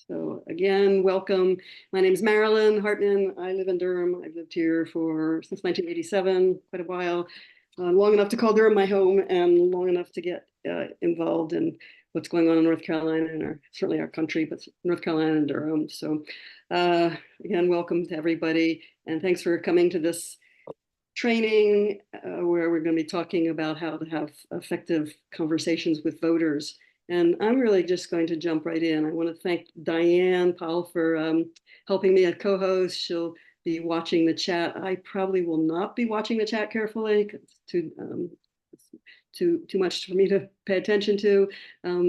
So again, welcome. My name is Marilyn Hartman. I live in Durham. I've lived here since 1987, quite a while, long enough to call Durham my home and long enough to get involved in what's going on in North Carolina and certainly our country, but North Carolina and Durham. So again, welcome to everybody. And thanks for coming to this training where we're going to be talking about how to have effective conversations with voters. And I'm really just going to jump right in. I want to thank Diane Powell for helping me as co-host. She'll be watching the chat. I probably will not be watching the chat carefully because it's too much for me to pay attention to.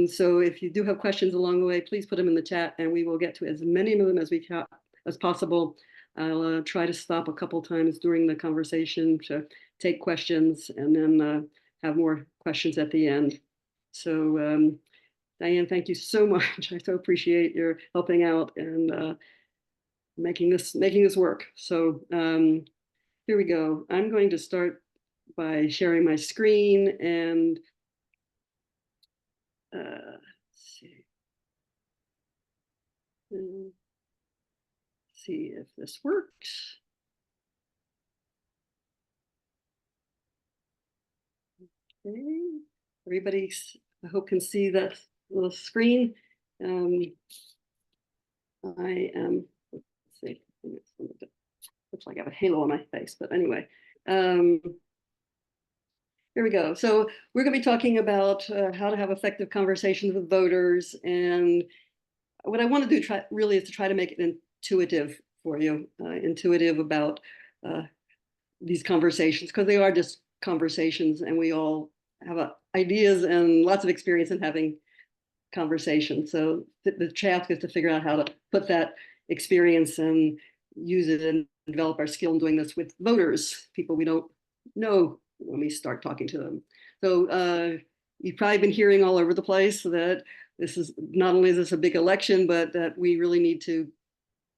So if you do have questions along the way, please put them in the chat and we will get to as many of them as possible. I'll try to stop a couple times during the conversation to take questions and then have more questions at the end. So Diane, thank you so much. I so appreciate your helping out and making this work. So here we go. I'm going to start by sharing my screen and let's see if this works. Okay, everybody, I hope can see that little screen. I am, let's see, looks like I have a halo on my face, but anyway. Here we go. So we're going to be talking about how to have effective conversations with voters. And what I want to do really is to try to make it intuitive for you, intuitive about these conversations, because they are just conversations and we all have ideas and lots of experience in having conversations. So the task is to figure out how to put that experience and use it and develop our skill in doing this with voters, people we don't know when we start talking to them. So you've probably been hearing all over the place that this is not only is this a big election, but that we really need to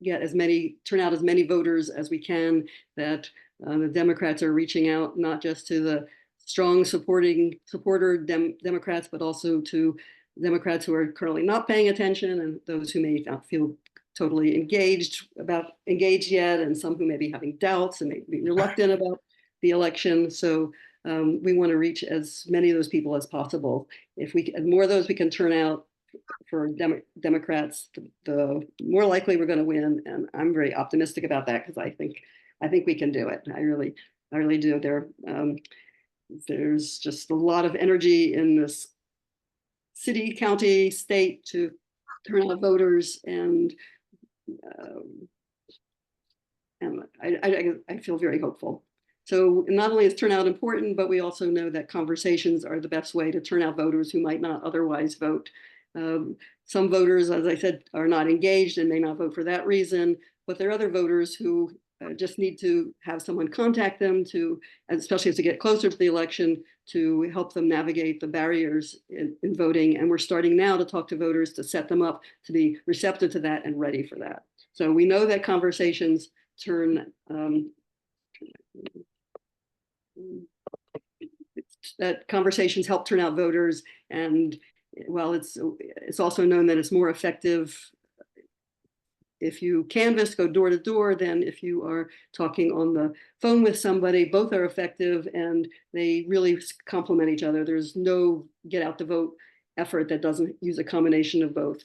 turn out as many voters as we can, that the Democrats are reaching out not just to the strong supporter Democrats, but also to Democrats who are currently not paying attention and those who may not feel totally engaged yet, and some who may be having doubts and may be reluctant about the election. So we want to reach as many of those people as possible. If the more of those we can turn out for Democrats, the more likely we're going to win. And I'm very optimistic about that because I think we can do it. I really do. There's just a lot of energy in this city, county, state to turn out voters, and I feel very hopeful. So not only is turnout important, but we also know that conversations are the best way to turn out voters who might not otherwise vote. Some voters, as I said, are not engaged and may not vote for that reason, but there are other voters who just need to have someone contact them especially as they get closer to the election, to help them navigate the barriers in voting. And we're starting now to talk to voters to set them up to be receptive to that and ready for that. So we know that conversations help turn out voters, and well, it's also known that it's more effective if you canvass, go door to door, than if you are talking on the phone with somebody. Both are effective and they really complement each other. There's no get out the vote effort that doesn't use a combination of both.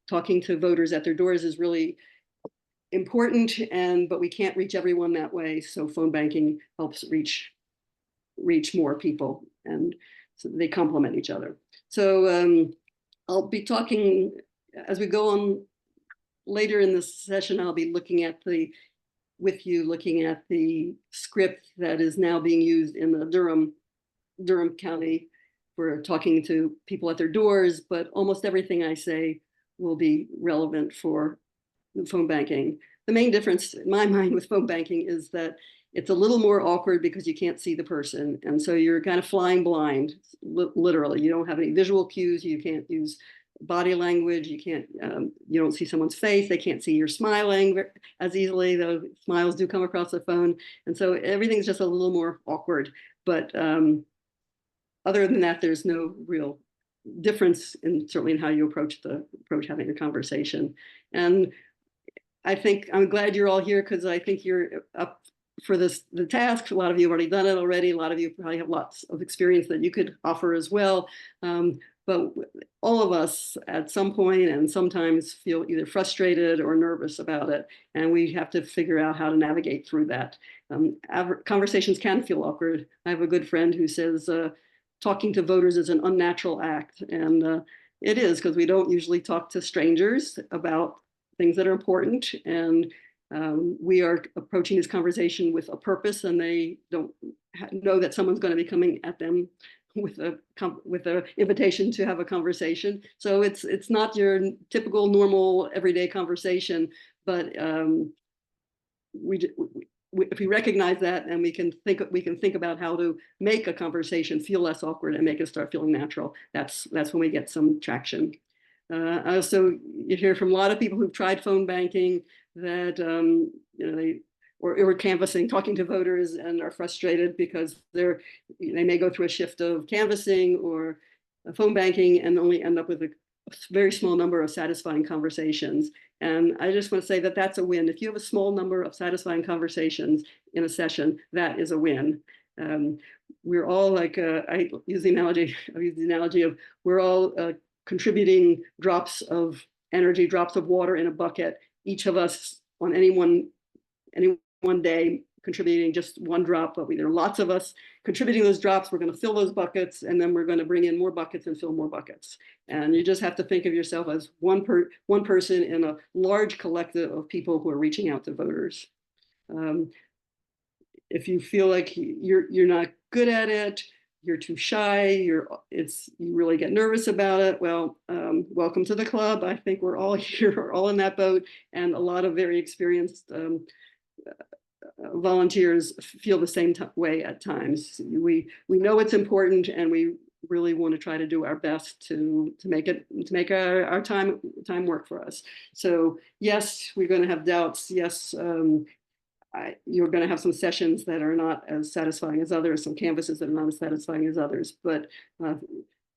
Talking to voters at their doors is really important, but we can't reach everyone that way. So phone banking helps reach more people, and so they complement each other. So I'll be talking as we go on later in this session. I'll be looking at the script that is now being used in the Durham County for talking to people at their doors, but almost everything I say will be relevant for phone banking. The main difference in my mind with phone banking is that it's a little more awkward because you can't see the person. And so you're kind of flying blind, literally. You don't have any visual cues. You can't use body language. You don't see someone's face. They can't see you're smiling as easily, though smiles do come across the phone. And so everything's just a little more awkward. But other than that, there's no real difference in certainly in how you approach having a conversation. And I think I'm glad you're all here because I think you're up for the task. A lot of you have already done it already. A lot of you probably have lots of experience that you could offer as well. But all of us at some point and sometimes feel either frustrated or nervous about it. And we have to figure out how to navigate through that. Conversations can feel awkward. I have a good friend who says talking to voters is an unnatural act. And it is, because we don't usually talk to strangers about things that are important. And we are approaching this conversation with a purpose, and they don't know that someone's going to be coming at them with a invitation to have a conversation. So it's not your typical normal everyday conversation, but if we recognize that, and we can think about how to make a conversation feel less awkward and make it start feeling natural, that's when we get some traction. Also, you hear from a lot of people who've tried phone banking that or canvassing, talking to voters, and are frustrated because they may go through a shift of canvassing or phone banking and only end up with a very small number of satisfying conversations. And I just want to say that that's a win. If you have a small number of satisfying conversations in a session, that is a win. We're all like, I use the analogy of we're all contributing drops of energy, drops of water in a bucket, each of us on any one day contributing just one drop, but there are lots of us contributing those drops. We're going to fill those buckets, and then we're going to bring in more buckets and fill more buckets. And you just have to think of yourself as one person in a large collective of people who are reaching out to voters. If you feel like you're not good at it, you're too shy, you really get nervous about it, well, welcome to the club. I think we're all here, we're all in that boat, and a lot of very experienced volunteers feel the same way at times. We know it's important, and we really want to try to do our best to make our time work for us. So yes, we're going to have doubts. Yes, you're going to have some sessions that are not as satisfying as others, some canvases that are not as satisfying as others, but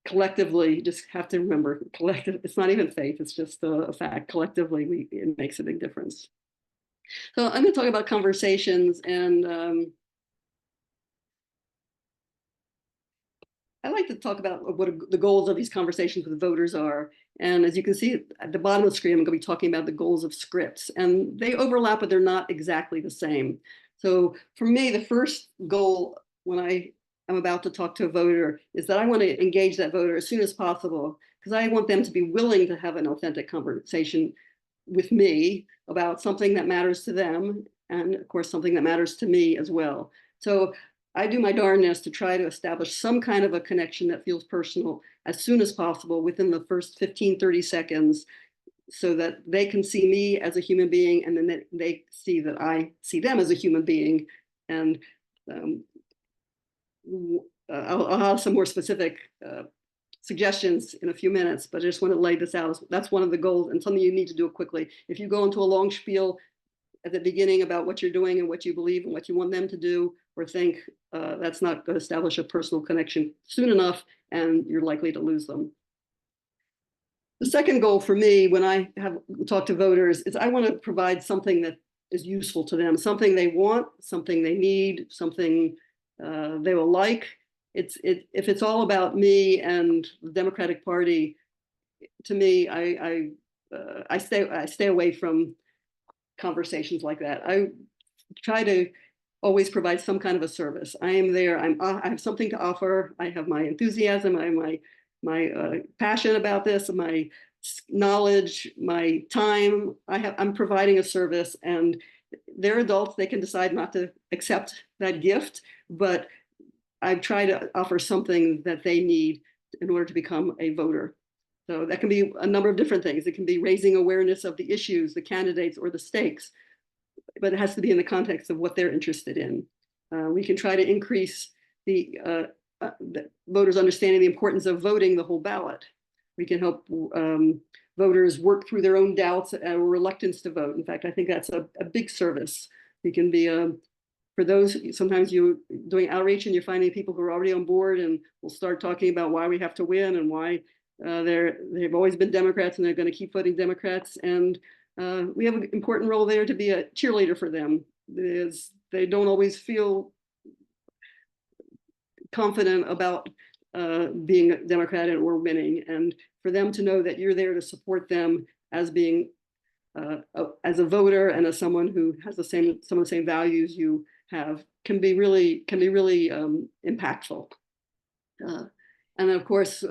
collectively, you just have to remember, it's not even faith, it's just a fact. Collectively, it makes a big difference. So I'm going to talk about conversations, and I like to talk about what the goals of these conversations with voters are. And as you can see at the bottom of the screen, I'm going to be talking about the goals of scripts, and they overlap, but they're not exactly the same. So for me, the first goal when I'm about to talk to a voter is that I want to engage that voter as soon as possible, because I want them to be willing to have an authentic conversation with me about something that matters to them, and of course, something that matters to me as well. So I do my darndest to try to establish some kind of a connection that feels personal as soon as possible within the first 15, 30 seconds, so that they can see me as a human being, and then they see that I see them as a human being. And I'll have some more specific suggestions in a few minutes, but I just want to lay this out. That's one of the goals, and something you need to do quickly. If you go into a long spiel at the beginning about what you're doing and what you believe and what you want them to do or think, that's not going to establish a personal connection soon enough, and you're likely to lose them. The second goal for me when I have talked to voters is I want to provide something that is useful to them, something they want, something they need, something they will like. If it's all about me and the Democratic Party, to me, I stay away from conversations like that. I try to always provide some kind of a service. I am there. I have something to offer. I have my enthusiasm. I have my passion about this, my knowledge, my time. I'm providing a service, and they're adults. They can decide not to accept that gift, but I try to offer something that they need in order to become a voter. So that can be a number of different things. It can be raising awareness of the issues, the candidates, or the stakes, but it has to be in the context of what they're interested in. We can try to increase the voters' understanding the importance of voting the whole ballot. We can help voters work through their own doubts or reluctance to vote. In fact, I think that's a big service. We can be for those, sometimes you're doing outreach and you're finding people who are already on board, and we'll start talking about why we have to win and why They've always been Democrats, and they're going to keep voting Democrats. And we have an important role there to be a cheerleader for them. They don't always feel confident about being a Democrat or winning, and for them to know that you're there to support them as being as a voter and as someone who has some of the same values you have can be really impactful. And of course,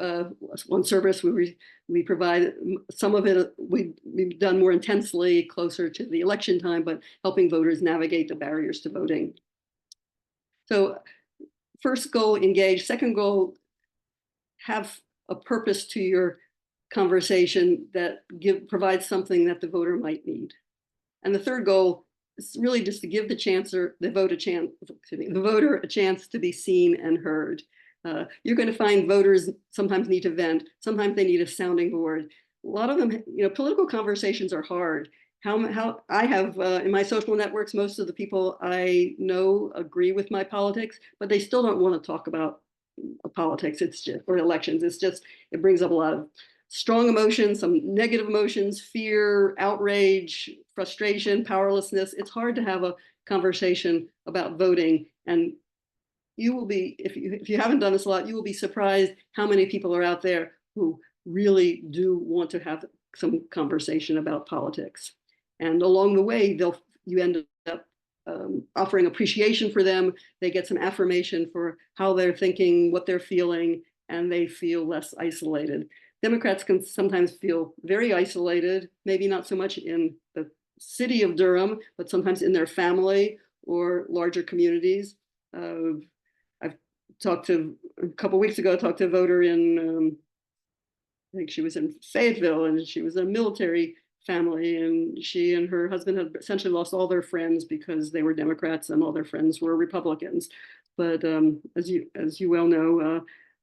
one service we provide some of it we've done more intensely closer to the election time, but helping voters navigate the barriers to voting. So first goal, engage. Second goal, have a purpose to your conversation that provides something that the voter might need. And the third goal is really just to give the voter a chance to be seen and heard. You're going to find voters sometimes need to vent, sometimes they need a sounding board. A lot of them, political conversations are hard. How I have in my social networks, most of the people I know agree with my politics, but they still don't want to talk about politics. It's just, or elections. It brings up a lot of strong emotions, some negative emotions, fear, outrage, frustration, powerlessness. It's hard to have a conversation about voting. And you will be, if you haven't done this a lot, you will be surprised how many people are out there who really do want to have some conversation about politics. And along the way, you end up offering appreciation for them. They get some affirmation for how they're thinking, what they're feeling, and they feel less isolated. Democrats can sometimes feel very isolated, maybe not so much in the city of Durham, but sometimes in their family or larger communities. I've talked to, a couple of weeks ago, I talked to a voter in, I think she was in Fayetteville, and she was a military family, and she and her husband had essentially lost all their friends because they were Democrats and all their friends were Republicans. But as you well know,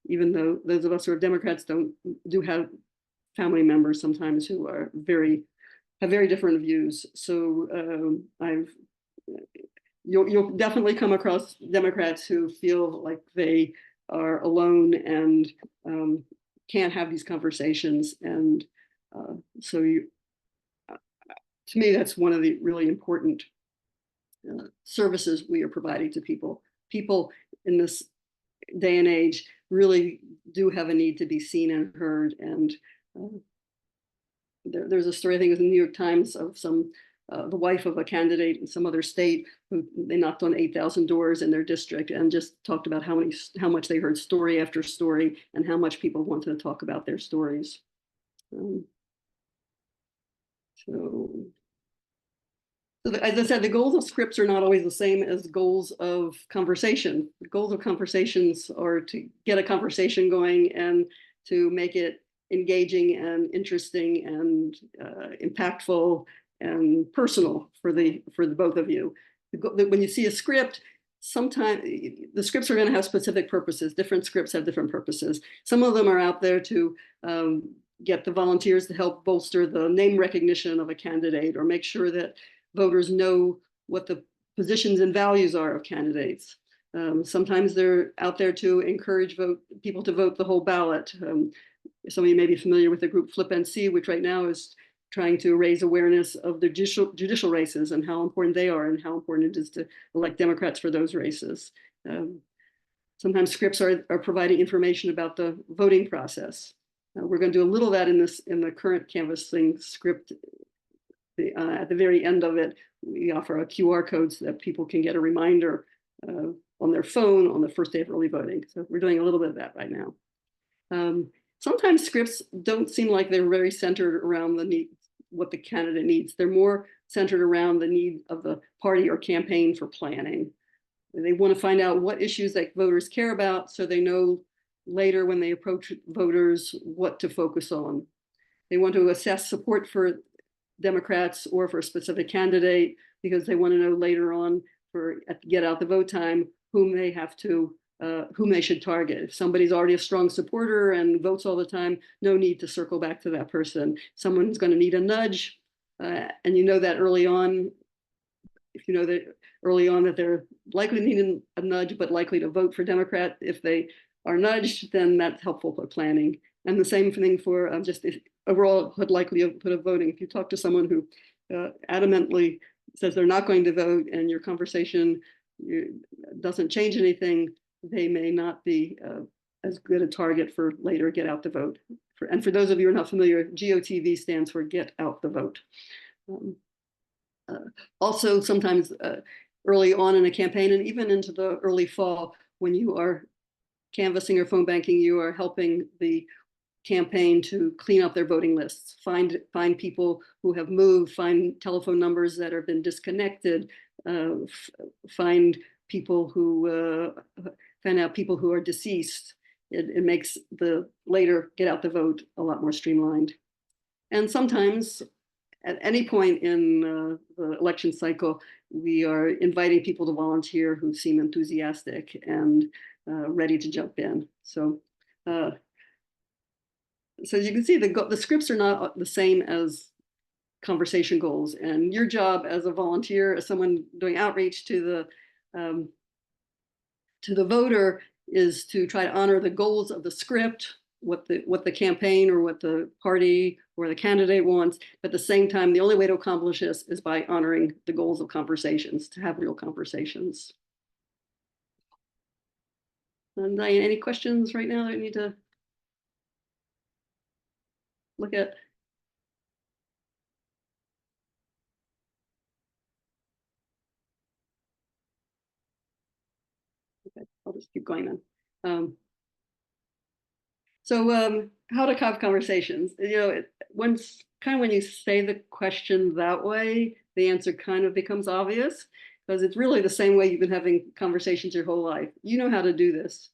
even though those of us who are Democrats do have family members sometimes who are have very different views. So you'll definitely come across Democrats who feel like they are alone and can't have these conversations. And so to me, that's one of the really important services we are providing to people. People in this day and age really do have a need to be seen and heard. And there's a story, I think it was in the New York Times, of the wife of a candidate in some other state who they knocked on 8,000 doors in their district and just talked about how much they heard story after story and how much people wanted to talk about their stories. So as I said, the goals of scripts are not always the same as goals of conversation. The goals of conversations are to get a conversation going and to make it engaging and interesting and impactful and personal for the both of you. When you see a script, sometimes the scripts are going to have specific purposes. Different scripts have different purposes. Some of them are out there to get the volunteers to help bolster the name recognition of a candidate or make sure that voters know what the positions and values are of candidates. Sometimes they're out there to encourage people to vote the whole ballot. Some of you may be familiar with the group Flip NC, which right now is trying to raise awareness of the judicial races and how important they are and how important it is to elect Democrats for those races. Sometimes scripts are providing information about the voting process. We're going to do a little of that in the current canvassing script. At the very end of it, we offer a QR code so that people can get a reminder on their phone on the first day of early voting. So we're doing a little bit of that right now. Sometimes scripts don't seem like they're very centered around what the candidate needs. They're more centered around the need of the party or campaign for planning. They want to find out what issues that voters care about so they know later when they approach voters what to focus on. They want to assess support for Democrats or for a specific candidate because they want to know later on at get out the vote time whom they should target. If somebody's already a strong supporter and votes all the time, no need to circle back to that person. Someone's going to need a nudge, and you know that early on. If you know that early on that they're likely needing a nudge, but likely to vote for Democrat if they are nudged, then that's helpful for planning. And the same thing for just the overall likelihood of voting. If you talk to someone who adamantly says they're not going to vote and your conversation doesn't change anything, they may not be as good a target for later get out the vote. And for those of you who are not familiar, GOTV stands for get out the vote. Also, sometimes early on in a campaign and even into the early fall, when you are canvassing or phone banking, you are helping the campaign to clean up their voting lists, find people who have moved, find telephone numbers that have been disconnected, find people who find out people who are deceased. It makes the later get out the vote a lot more streamlined. And sometimes at any point in the election cycle, we are inviting people to volunteer who seem enthusiastic and ready to jump in. So as you can see, the scripts are not the same as conversation goals. And your job as a volunteer, as someone doing outreach to the voter, is to try to honor the goals of the script, what the campaign or what the party or the candidate wants. But at the same time, the only way to accomplish this is by honoring the goals of conversations, to have real conversations. And Diane, any questions right now that I need to look at? Okay, I'll just keep going then. So how to have conversations? When you say the question that way, the answer kind of becomes obvious, because it's really the same way you've been having conversations your whole life. You know how to do this.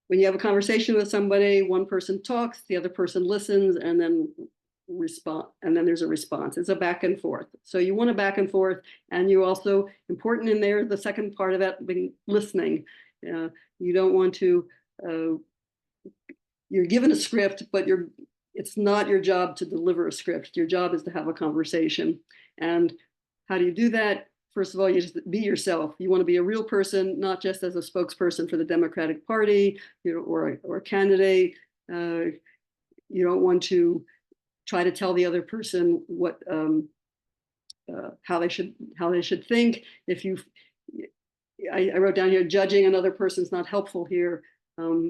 When you have a conversation with somebody, one person talks, the other person listens, and then there's a response. It's a back and forth. So you want a back and forth, and you also, important in there, the second part of that being listening. You don't want to, you're given a script, but it's not your job to deliver a script. Your job is to have a conversation. And how do you do that? First of all, you just be yourself. You want to be a real person, not just as a spokesperson for the Democratic Party, or a candidate. You don't want to try to tell the other person what how they should think. I wrote down here, judging another person is not helpful here.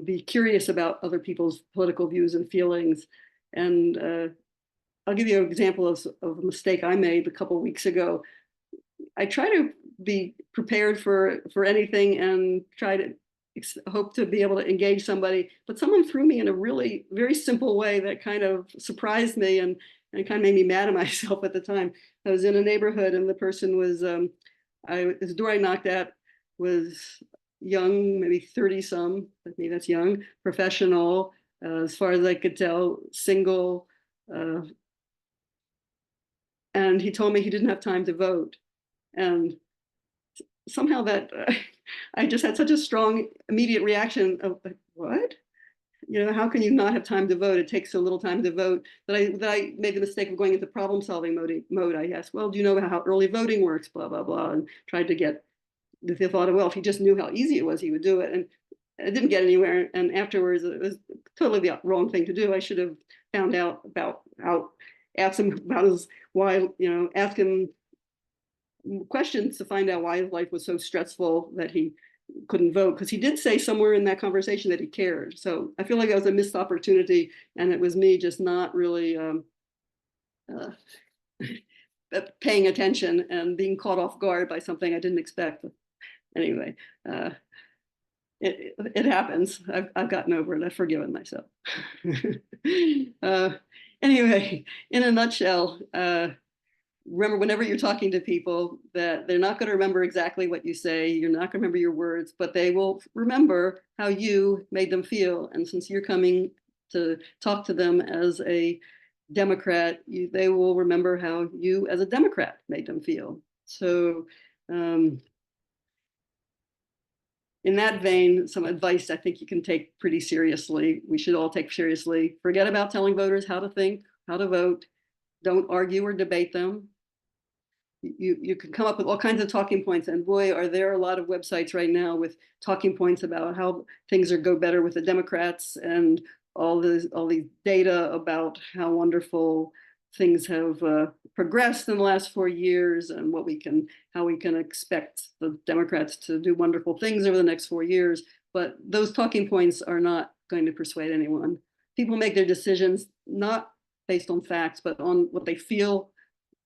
Be curious about other people's political views and feelings. And I'll give you an example of a mistake I made a couple of weeks ago. I try to be prepared for anything and try to hope to be able to engage somebody, but someone threw me in a really very simple way that kind of surprised me and kind of made me mad at myself at the time. I was in a neighborhood and the person was, the door I knocked at was young, maybe 30 some, maybe that's young, professional, as far as I could tell, single. And he told me he didn't have time to vote. And somehow that I just had such a strong immediate reaction of like, what? How can you not have time to vote? It takes so little time to vote that I made the mistake of going into problem solving mode. I asked, well, do you know how early voting works? Blah, blah, blah. And tried to get the thought of, well, if he just knew how easy it was, he would do it. And it didn't get anywhere. And afterwards, it was totally the wrong thing to do. I should have found out about asked him about ask him questions to find out why his life was so stressful that he couldn't vote, because he did say somewhere in that conversation that he cared. So I feel like that was a missed opportunity, and it was me just not really paying attention and being caught off guard by something I didn't expect. Anyway, it happens. I've gotten over it. I've forgiven myself. Anyway, in a nutshell, remember, whenever you're talking to people, that they're not going to remember exactly what you say. You're not going to remember your words, but they will remember how you made them feel. And since you're coming to talk to them as a Democrat, they will remember how you as a Democrat made them feel. So in that vein, some advice I think you can take pretty seriously. We should all take seriously. Forget about telling voters how to think, how to vote. Don't argue or debate them. you can come up with all kinds of talking points, and boy, are there a lot of websites right now with talking points about how things are go better with the Democrats, and all these data about how wonderful things have progressed in the last 4 years, and how we can expect the Democrats to do wonderful things over the next 4 years. But those talking points are not going to persuade anyone. People make their decisions not based on facts, but on what they feel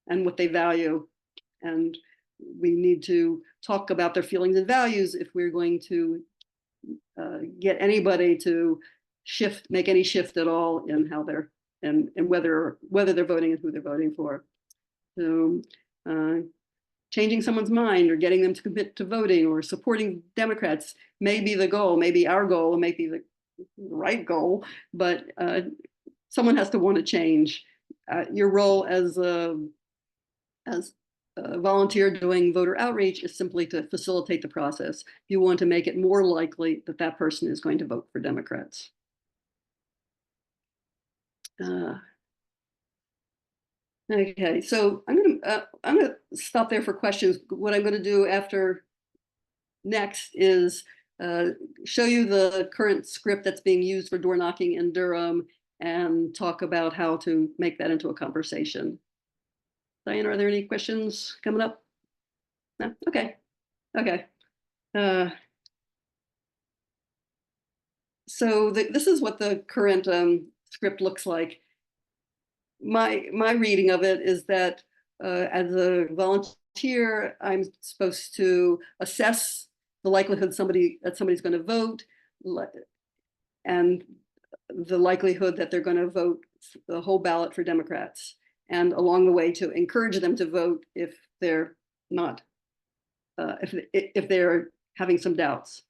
and what they value. And we need to talk about their feelings and values if we're going to get anybody to make any shift at all in how they're, and whether they're voting and who they're voting for. So changing someone's mind or getting them to commit to voting or supporting Democrats may be the goal, maybe our goal, and maybe the right goal, but someone has to want to change. Your role as a volunteer doing voter outreach is simply to facilitate the process. You want to make it more likely that that person is going to vote for Democrats. Okay, so I'm gonna stop there for questions. What I'm gonna do after next is show you the current script that's being used for door knocking in Durham and talk about how to make that into a conversation. Diane, are there any questions coming up? No? Okay. Okay. So this is what the current script looks like. My reading of it is that as a volunteer, I'm supposed to assess the likelihood that somebody's going to vote, and the likelihood that they're going to vote the whole ballot for Democrats, and along the way to encourage them to vote if they're not, if they're having some doubts.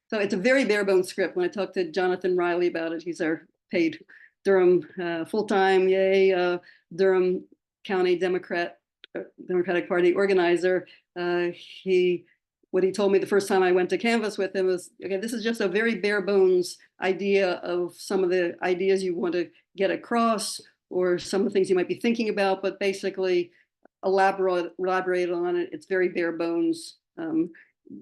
So it's a very bare bones script. When I talked to Jonathan Riley about it, he's our paid Durham full-time, yay, Durham County Democratic Party organizer. What he told me the first time I went to canvass with him was, okay, this is just a very bare bones idea of some of the ideas you want to get across, or some of the things you might be thinking about, but basically elaborate on it. It's very bare bones.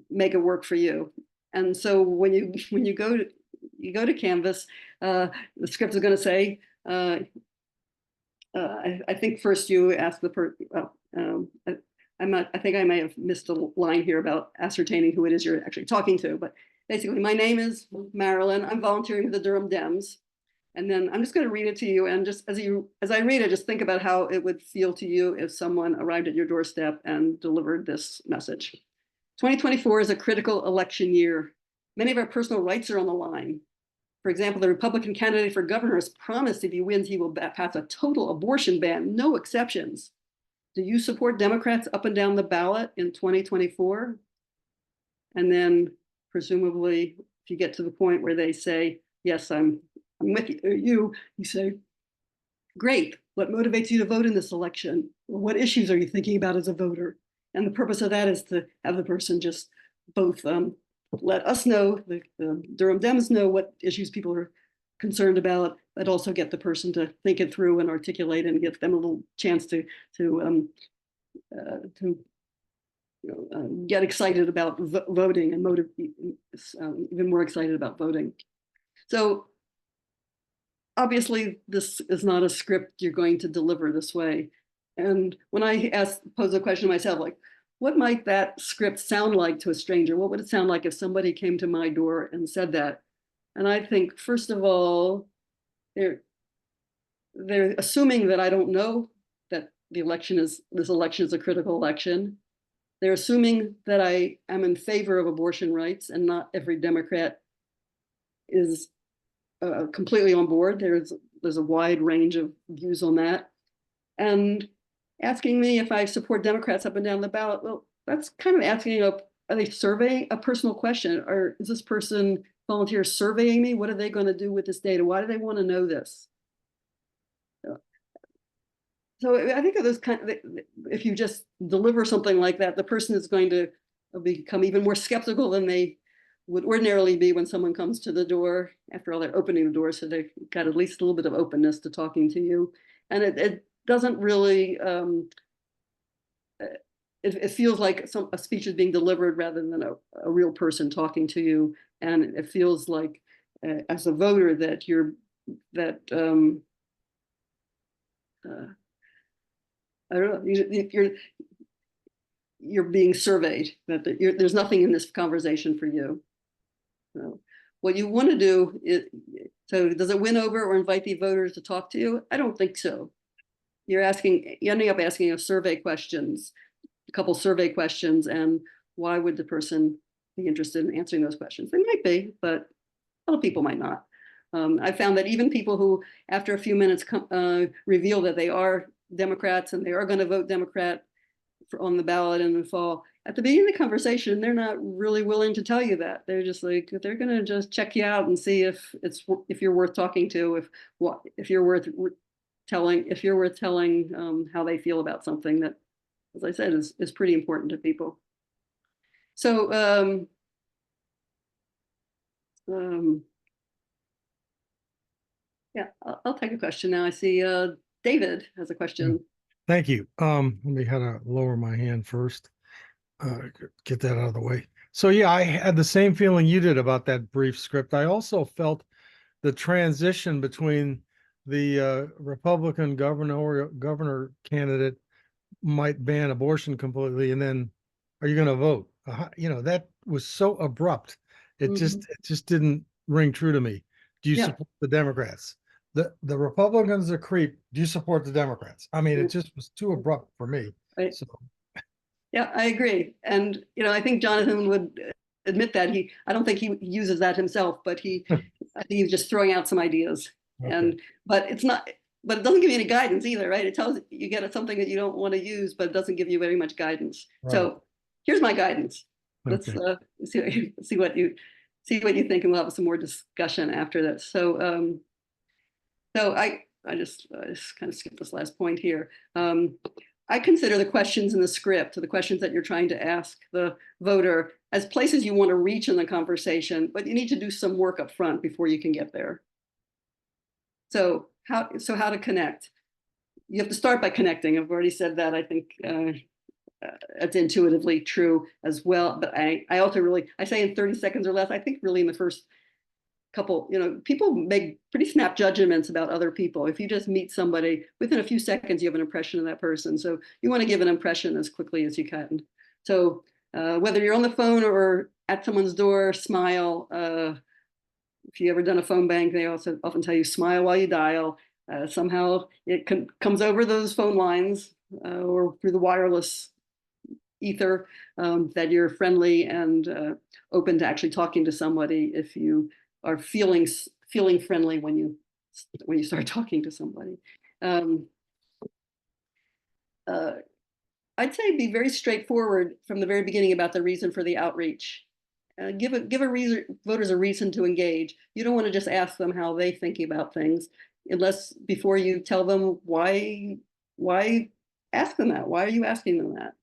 Make it work for you. And so when you go to canvass, the script is going to say, I think first you ask the person. I think I may have missed a line here about ascertaining who it is you're actually talking to, but basically, my name is Marilyn. I'm volunteering with the Durham Dems. And then I'm just going to read it to you. And just as I read it, just think about how it would feel to you if someone arrived at your doorstep and delivered this message. 2024 is a critical election year. Many of our personal rights are on the line. For example, the Republican candidate for governor has promised if he wins, he will pass a total abortion ban, no exceptions. Do you support Democrats up and down the ballot in 2024? And then presumably, if you get to the point where they say, yes, I'm with you, you say, great, what motivates you to vote in this election? What issues are you thinking about as a voter? And the purpose of that is to have the person just both let us know, the Durham Dems know what issues people are concerned about, but also get the person to think it through and articulate and give them a little chance to get excited about voting and even more excited about voting. So obviously, this is not a script you're going to deliver this way. And when I pose a question to myself, like, what might that script sound like to a stranger? What would it sound like if somebody came to my door and said that? And I think, first of all, they're assuming that I don't know that this election is a critical election. They're assuming that I am in favor of abortion rights, and not every Democrat is completely on board. There's a wide range of views on that. And asking me if I support Democrats up and down the ballot, well, that's kind of asking are they surveying a personal question? Or is this person volunteer surveying me? What are they going to do with this data? Why do they want to know this? So I think of those if you just deliver something like that, the person is going to become even more skeptical than they would ordinarily be when someone comes to the door. After all, they're opening the door, so they've got at least a little bit of openness to talking to you. And it doesn't really it feels like a speech is being delivered rather than a real person talking to you. And it feels like as a voter that I don't know, you're being surveyed, that there's nothing in this conversation for you. So what you want to do is, so does it win over or invite the voters to talk to you? I don't think so. You're ending up asking a couple survey questions, and why would the person be interested in answering those questions? They might be, but other people might not. I found that even people who, after a few minutes, reveal that they are Democrats and they are going to vote Democrat on the ballot in the fall, at the beginning of the conversation, they're not really willing to tell you that. They're just like, they're going to just check you out and see if you're worth talking to, if you're worth telling how they feel about something that, as I said, is pretty important to people. So yeah, I'll take a question now. I see David has a question. Thank you. Let me how to lower my hand first. Get that out of the way. So yeah, I had the same feeling you did about that brief script. I also felt the transition between the Republican governor candidate might ban abortion completely, and then are you going to vote? That was so abrupt. It just didn't ring true to me. Do you support the Democrats? The Republicans are creep. Do you support the Democrats? I mean, it just was too abrupt for me. Right. So yeah, I agree. And I think Jonathan would admit that I don't think he uses that himself, but I think he's just throwing out some ideas. Okay. But it doesn't give you any guidance either, right? It tells you get something that you don't want to use, but it doesn't give you very much guidance. Right. So here's my guidance. Let's see what you think, and we'll have some more discussion after that. So I just kind of skipped this last point here. I consider the questions in the script, the questions that you're trying to ask the voter, as places you want to reach in the conversation, but you need to do some work up front before you can get there. So how to connect? You have to start by connecting. I've already said that. I think it's intuitively true as well. But I also I say in 30 seconds or less. I think really in the first couple, people make pretty snap judgments about other people. If you just meet somebody, within a few seconds, you have an impression of that person. So you want to give an impression as quickly as you can. So whether you're on the phone or at someone's door, smile. If you ever done a phone bank, they also often tell you smile while you dial. Somehow it comes over those phone lines or through the wireless ether that you're friendly and open to actually talking to somebody if you are feeling friendly when you start talking to somebody. I'd say be very straightforward from the very beginning about the reason for the outreach. Give voters a reason to engage. You don't want to just ask them how they think about things, unless before you tell them why ask them that. Why are you asking them that?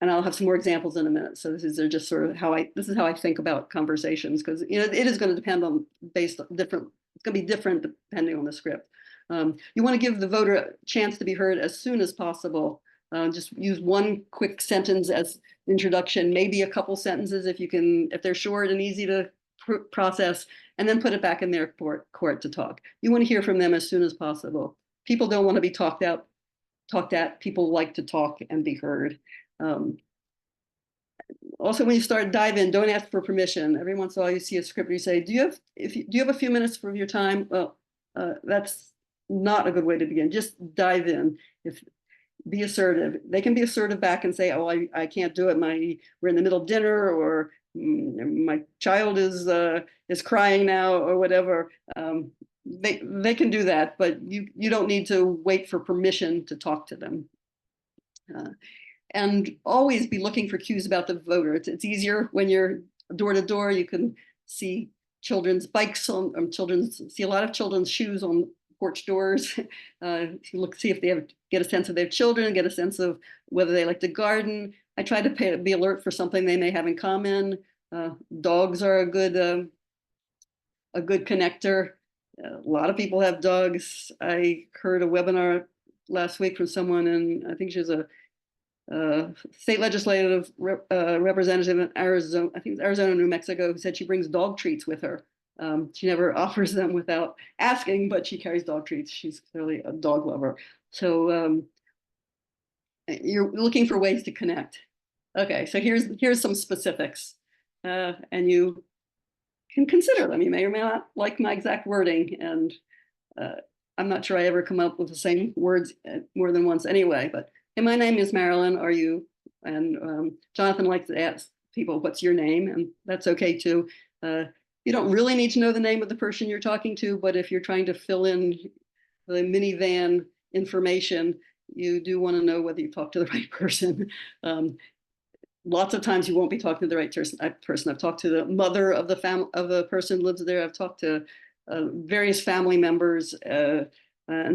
And I'll have some more examples in a minute. So this is just sort of how I think about conversations, because it is going to depend on it's going to be different depending on the script. You want to give the voter a chance to be heard as soon as possible. Just use one quick sentence as introduction, maybe a couple sentences if they're short and easy to process, and then put it back in their court to talk. You want to hear from them as soon as possible. People don't want to be talked at. People like to talk and be heard. Also, when you dive in, don't ask for permission. Every once in a while you see a script where you say, do you have a few minutes of your time? Well, that's not a good way to begin. Just dive in. Be assertive. They can be assertive back and say, oh, I can't do it. We're in the middle of dinner, or my child is crying now, or whatever. They can do that, but you don't need to wait for permission to talk to them. And always be looking for cues about the voter. It's easier when you're door to door. You can see children's bikes see a lot of children's shoes on porch doors. See if they get a sense of their children, get a sense of whether they like to garden. I try to be alert for something they may have in common. Dogs are a good connector. A lot of people have dogs. I heard a webinar last week from someone, and I think she was a state legislative representative in Arizona, I think it's Arizona, New Mexico, who said she brings dog treats with her. She never offers them without asking, but she carries dog treats. She's clearly a dog lover. So you're looking for ways to connect. Okay, so here's some specifics, and you can consider them. You may or may not like my exact wording, and I'm not sure I ever come up with the same words more than once anyway, but hey, my name is Marilyn, are you? And Jonathan likes to ask people, what's your name? And that's okay too. You don't really need to know the name of the person you're talking to, but if you're trying to fill in the minivan information, you do want to know whether you talk to the right person. Lots of times you won't be talking to the right person. I've talked to the mother of the person who lives there. I've talked to various family members, and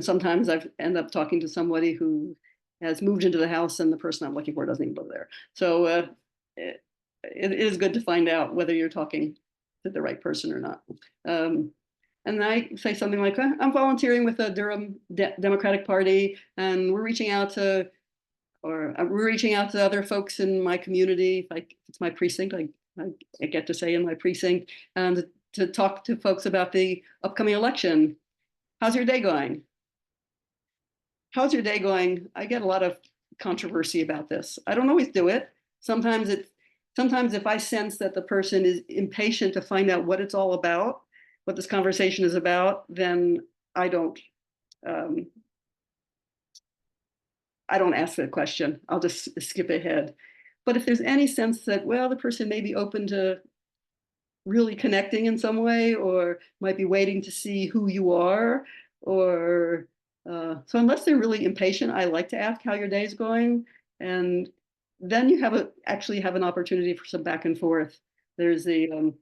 sometimes I've end up talking to somebody who has moved into the house and the person I'm looking for doesn't even live there. So it is good to find out whether you're talking to the right person or not. And I say something like, I'm volunteering with the Durham Democratic Party, and we're reaching out to other folks in my community. Like it's my precinct, I get to say in my precinct, and to talk to folks about the upcoming election. How's your day going? How's your day going? I get a lot of controversy about this. I don't always do it. Sometimes if I sense that the person is impatient to find out what it's all about, what this conversation is about, then I don't ask the question. I'll just skip ahead. But if there's any sense that, well, the person may be open to really connecting in some way, or might be waiting to see who you are, or so unless they're really impatient, I like to ask how your day's going. And then you actually have an opportunity for some back and forth. There's the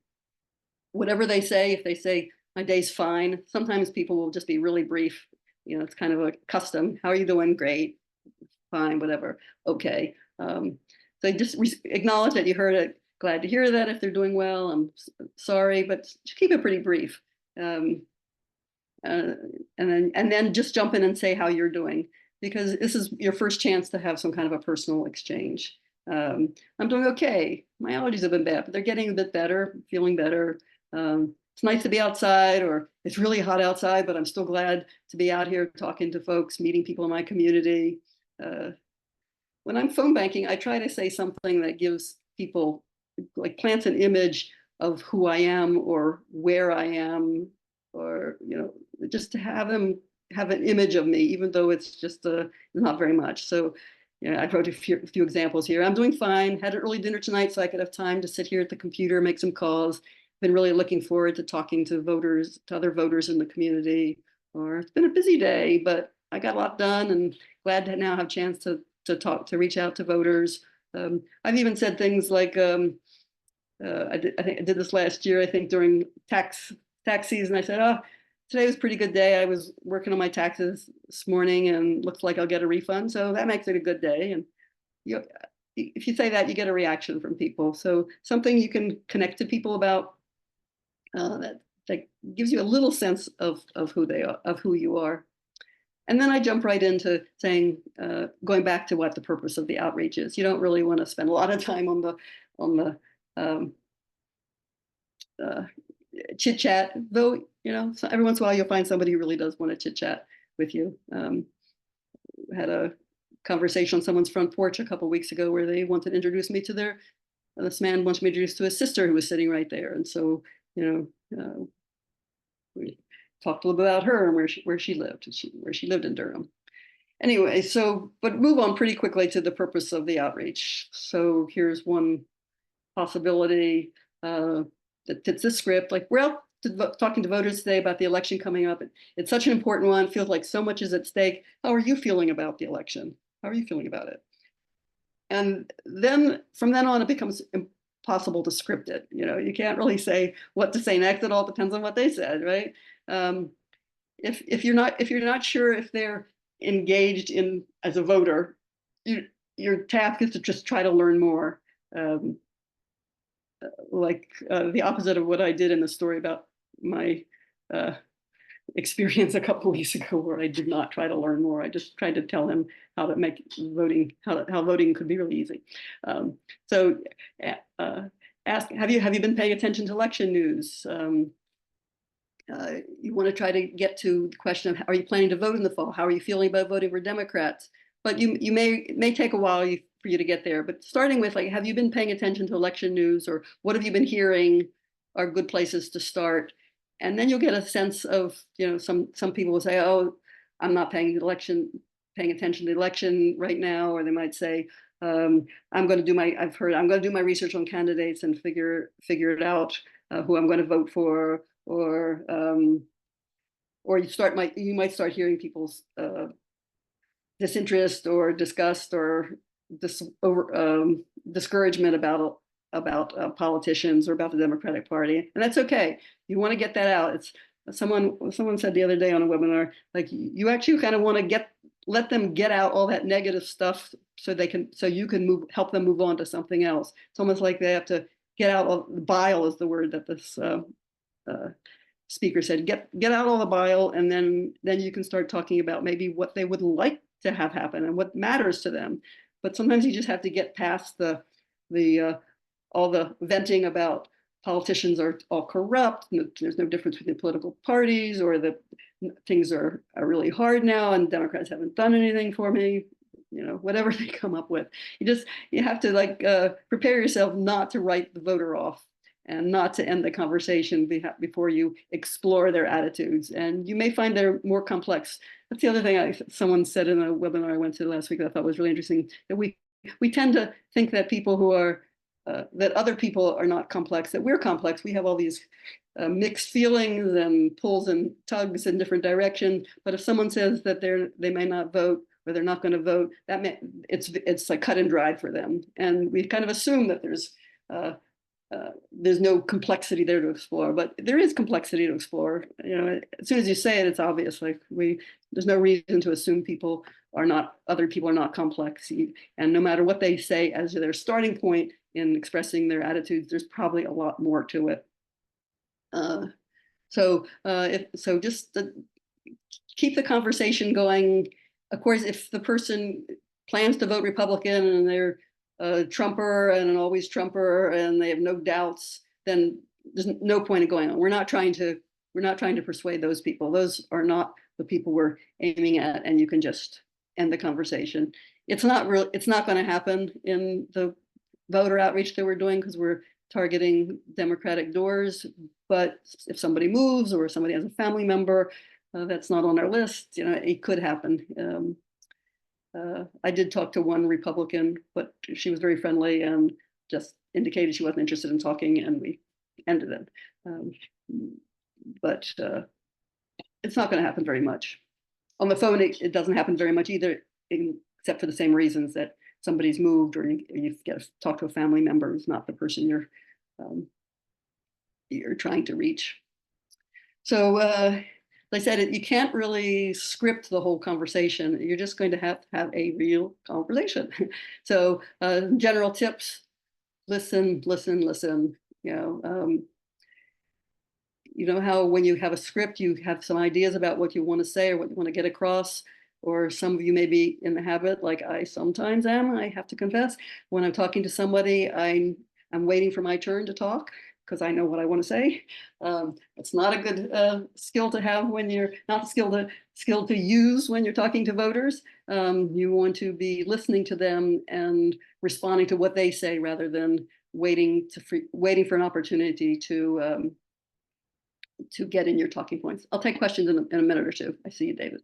whatever they say. If they say my day's fine, sometimes people will just be really brief. It's kind of a custom. How are you doing? Great. Fine, whatever. Okay. So just acknowledge that you heard it. Glad to hear that. If they're doing well, I'm sorry, but keep it pretty brief. And then just jump in and say how you're doing, because this is your first chance to have some kind of a personal exchange. I'm doing okay. My allergies have been bad, but they're getting a bit better, feeling better. It's nice to be outside, or it's really hot outside, but I'm still glad to be out here talking to folks, meeting people in my community. When I'm phone banking, I try to say something that gives people, like, plants an image of who I am or where I am, or just to have them have an image of me, even though it's just not very much. So I wrote a few examples here. I'm doing fine. Had an early dinner tonight so I could have time to sit here at the computer, make some calls. Been really looking forward to talking to other voters in the community. Or it's been a busy day, but I got a lot done, and glad to now have a chance to reach out to voters. I've even said things like, I think I did this last year, I think during tax season. I said, oh, today was a pretty good day. I was working on my taxes this morning and looks like I'll get a refund. So that makes it a good day. And if you say that, you get a reaction from people. So something you can connect to people about, that gives you a little sense of who they are, of who you are. And then I jump right into saying, going back to what the purpose of the outreach is. You don't really want to spend a lot of time on the chit chat, though. So every once in a while you'll find somebody who really does want to chit chat with you. Had a conversation on someone's front porch a couple of weeks ago where they wanted to introduce me to this man wanted me to introduce to his sister who was sitting right there, and so we talked a little bit about her and where she lived in Durham. Anyway, but move on pretty quickly to the purpose of the outreach. So here's one possibility that fits this script. Like, we're out talking to voters today about the election coming up. It's such an important one. It feels like so much is at stake. How are you feeling about the election? How are you feeling about it? And then from then on, it becomes impossible to script it. You can't really say what to say next. It all depends on what they said, right? If you're not sure if they're engaged in as a voter, your task is to just try to learn more. The opposite of what I did in the story about my experience a couple of weeks ago where I did not try to learn more. I just tried to tell him how to make voting, how voting could be really easy. So ask, have you been paying attention to election news? You want to try to get to the question of, are you planning to vote in the fall? How are you feeling about voting for Democrats? But you may take a while for you to get there. But starting with, like, have you been paying attention to election news, or what have you been hearing are good places to start? And then you'll get a sense of, some people will say, oh, I'm not paying attention to the election right now, or they might say, I'm going to do my research on candidates and figure it out who I'm going to vote for, or you might start hearing people's disinterest or disgust or discouragement about politicians or about the Democratic Party, and that's okay. You want to get that out. It's someone said the other day on a webinar, like, you actually kind of want to let them get out all that negative stuff so you can help them move on to something else. It's almost like they have to get out all the bile, is the word that this speaker said. Get out all the bile, and then you can start talking about maybe what they would like to have happen and what matters to them. But sometimes you just have to get past all the venting about politicians are all corrupt. There's no difference between political parties, or that things are really hard now and Democrats haven't done anything for me. Whatever they come up with, you have to prepare yourself not to write the voter off and not to end the conversation before you explore their attitudes. And you may find they're more complex. That's the other thing someone said in a webinar I went to last week that I thought was really interesting, that we tend to think that people who are, that other people are not complex, that we're complex. We have all these mixed feelings and pulls and tugs in different directions. But if someone says that they may not vote, or they're not going to vote, it's like cut and dried for them. And we kind of assume that there's no complexity there to explore, but there is complexity to explore. As soon as you say it, it's obvious. Like, there's no reason to assume other people are not complex. And no matter what they say as their starting point in expressing their attitudes, there's probably a lot more to it. Just keep the conversation going. Of course, if the person plans to vote Republican and they're a Trumper and an always Trumper and they have no doubts, then there's no point in going on. We're not trying to persuade those people. Those are not the people we're aiming at, and you can just end the conversation. It's not going to happen in the voter outreach that we're doing, because we're targeting Democratic doors. But if somebody moves, or somebody has a family member that's not on our list, it could happen. I did talk to one Republican, but she was very friendly and just indicated she wasn't interested in talking, and we ended it. But it's not going to happen very much. On the phone, it doesn't happen very much either, except for the same reasons, that somebody's moved, or you get to talk to a family member who's not the person you're trying to reach. So like I said, you can't really script the whole conversation. You're just going to have a real conversation. So general tips: listen. You know how when you have a script, you have some ideas about what you want to say or what you want to get across. Or some of you may be in the habit, like I sometimes am, I have to confess, when I'm talking to somebody, I'm waiting for my turn to talk, because I know what I want to say. It's not a good skill to have when you're not skill to use when you're talking to voters. You want to be listening to them and responding to what they say, rather than waiting for an opportunity to get in your talking points. I'll take questions in a minute or two. I see you, David.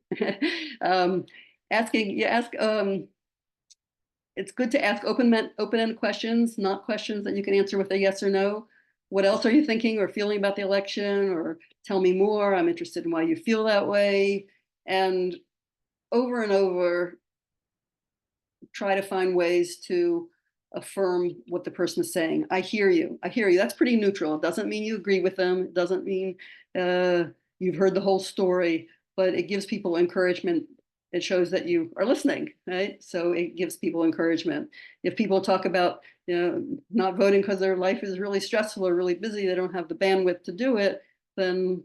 It's good to ask open-ended questions, not questions that you can answer with a yes or no. What else are you thinking or feeling about the election? Or tell me more. I'm interested in why you feel that way. And over, try to find ways to affirm what the person is saying. I hear you. That's pretty neutral. It doesn't mean you agree with them. It doesn't mean you've heard the whole story, but it gives people encouragement. It shows that you are listening, right? So it gives people encouragement. If people talk about not voting because their life is really stressful or really busy, they don't have the bandwidth to do it, then